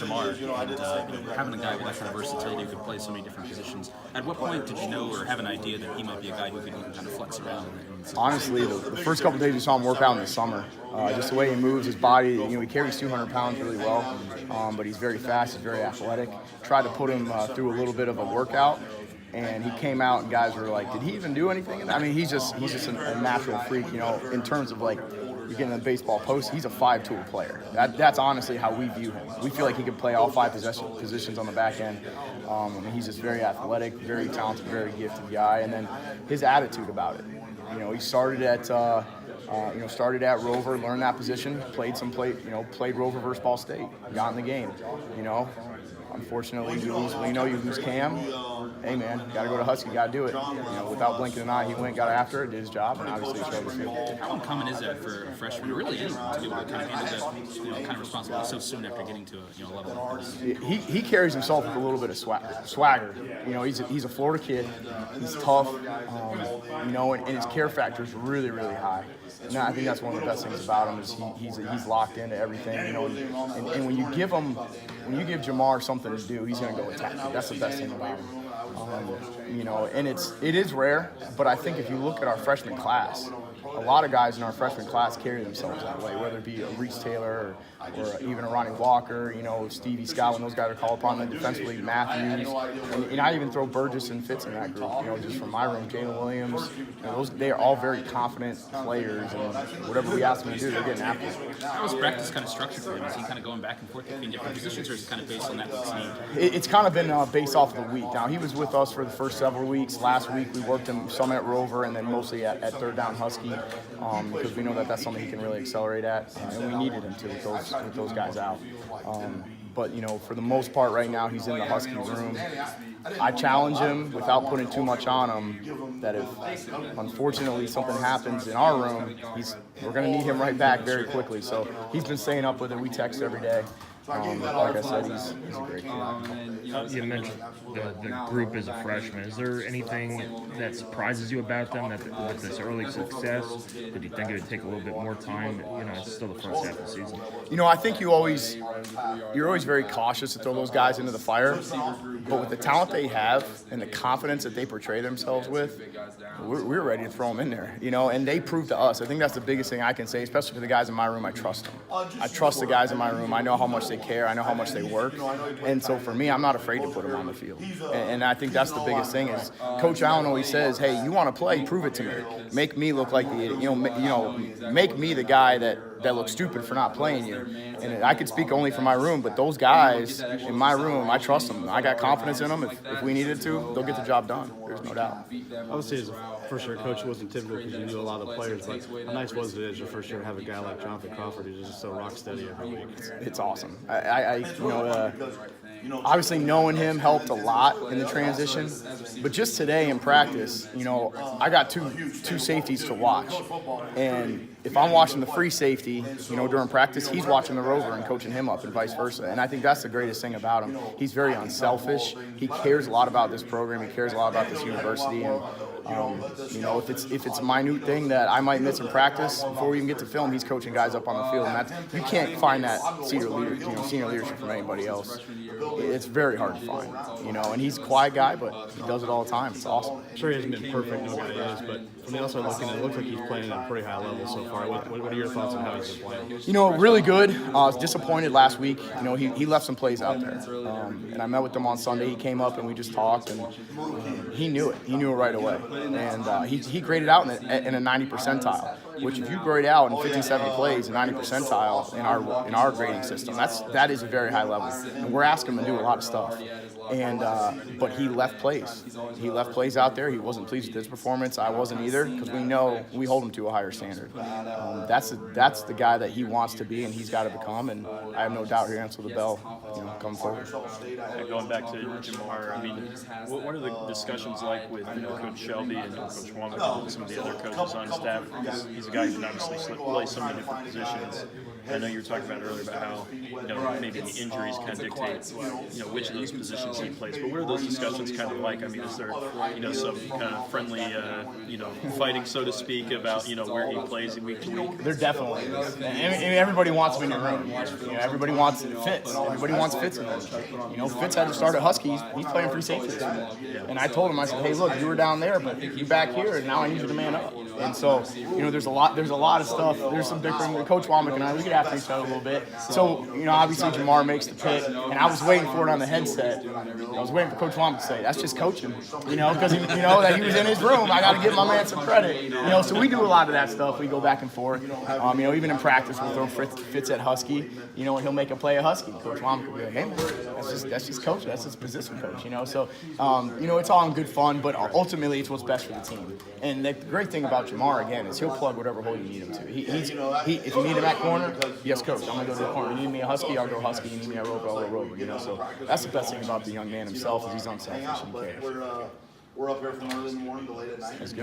Jamar, and having a guy with that kind of versatility who could play so many different positions. At what point did you know or have an idea that he might be a guy who could kind of flex around? Honestly, the first couple of days we saw him work out in the summer. Just the way he moves, his body, he carries 200 pounds really well, but he's very fast, he's very athletic. Tried to put him through a little bit of a workout, and he came out and guys were like, did he even do anything? I mean, he's just a natural freak, in terms of like, you get in the baseball post, he's a five-tool player. That's honestly how we view him. We feel like he could play all five positions on the back end. I mean, he's just very athletic, very talented, very gifted guy, and then his attitude about it. He started at Rover, learned that position, played Rover versus Ball State, got in the game. Unfortunately, you lose Cam. Hey man, gotta go to Husky, gotta do it. Without blinking an eye, he went, got after it, did his job, and obviously he showed his field. How uncommon is that for a freshman, or really anyone, to be able to kind of handle that, kind of responsibility so soon after getting to a level like this? He carries himself with a little bit of swagger. He's a Florida kid. He's tough. And his care factor is really, really high. And I think that's one of the best things about him is he's locked into everything. And when you give Jamar something to do, he's going to go attack it. That's the best thing about him. And it is rare, but I think if you look at our freshman class, a lot of guys in our freshman class carry themselves that way, whether it be a Reese Taylor or even a Ronnie Walker, Stevie Scott, when those guys are called upon, then defensively Matthews, and I even throw Burgess and Fitz in that group, just from my room, Jalen Williams, they are all very confident players, and whatever we ask them to do, they're getting after it. How is practice kind of structured for him? Is he kind of going back and forth between different positions, or is it kind of based on that week's need? It's kind of been based off of the week. Now, he was with us for the first several weeks. Last week, we worked him some at Rover and then mostly at third down Husky, because we know that's something he can really accelerate at, and we needed him to with those guys out. But for the most part right now, he's in the Husky room. I challenge him without putting too much on him that if unfortunately something happens in our room, we're going to need him right back very quickly. So he's been staying up with it. We text every day. Like I said, he's a great kid. You mentioned the group as a freshman. Is there anything that surprises you about them with this early success? Did you think it would take a little bit more time? It's still the first half of the season. I think you're always very cautious to throw those guys into the fire. But with the talent they have and the confidence that they portray themselves with, we're ready to throw them in there. And they prove to us. I think that's the biggest thing I can say, especially for the guys in my room. I trust them. I trust the guys in my room. I know how much they care. I know how much they work. And so for me, I'm not afraid to put them on the field. And I think that's the biggest thing is Coach Allen always says, hey, you want to play, prove it to me. Make me look like the idiot. Make me the guy that looks stupid for not playing you. And I could speak only for my room, but those guys in my room, I trust them. I got confidence in them. If we needed to, they'll get the job done. There's no doubt. Obviously, as a first-year coach, it wasn't typical because you knew a lot of the players, but how nice was it as your first year to have a guy like Jonathan Crawford who's just so rock steady every week? It's awesome. Obviously knowing him helped a lot in the transition, but just today in practice, I got two safeties to watch, and if I'm watching the free safety, during practice, he's watching the Rover and coaching him up and vice versa, and I think that's the greatest thing about him. He's very unselfish. He cares a lot about this program. He cares a lot about this university, and if it's a minute thing that I might miss in practice before we even get to film, he's coaching guys up on the field, and you can't find that senior leadership from anybody else. It's very hard to find, and he's a quiet guy, but he does it all the time. It's awesome. I'm sure he hasn't been perfect, no guy is, but from the outside looking, it looks like he's playing at a pretty high level so far. What are your thoughts on how he's been playing? Really good. I was disappointed last week. He left some plays out there, and I met with him on Sunday. He came up and we just talked, and he knew it. He knew it right away, and he graded out in a 90 percentile. Which, if you grade out in 57 plays, a 90 percentile in our grading system, that is a very high level, and we're asking him to do a lot of stuff. And but he left plays. He left plays out there. He wasn't pleased with his performance. I wasn't either, because we know we hold him to a higher standard. That's the guy that he wants to be, and he's got to become. And I have no doubt he'll answer the bell, coming forward. Going back to Jamar, what are the discussions like with Coach Shelby and Coach Womack and some of the other coaches on staff? He's a guy who can obviously play so many different positions. I know you were talking about earlier about how maybe the injuries kind of dictate which of those positions he plays. But what are those discussions kind of like? I mean, is there some kind of friendly fighting, so to speak, about where he plays week to week? There definitely is. And everybody wants him in the room. Everybody wants Fitz. Everybody wants Fitz in there. Fitz had to start at Huskies. He's playing free safety. And I told him, I said, hey, look, you were down there, but you back here, and now I need you to man up. And so, there's a lot of stuff. There's some bickering. Coach Womack and I, we get after each other a little bit. So, obviously Jamar makes the pick, and I was waiting for it on the headset. I was waiting for Coach Womack to say, that's just coaching, because that he was in his room. I got to give my man some credit. So we do a lot of that stuff. We go back and forth. Even in practice, we'll throw Fitz at Husky, and he'll make a play at Husky. Coach Womack will be like, hey, man, that's just coaching. That's his position coach, So, it's all in good fun, but ultimately it's what's best for the team. And the great thing about Jamar, again, is he'll plug whatever hole you need him to. If you need him at corner, yes, coach, I'm going to go to the corner. You need me a Husky, I'll go Husky. You need me a Rover, I'll go Rover. So that's the best thing about the young man himself is he's unselfish and he cares. We're up here from early in the morning to late at night. That's good.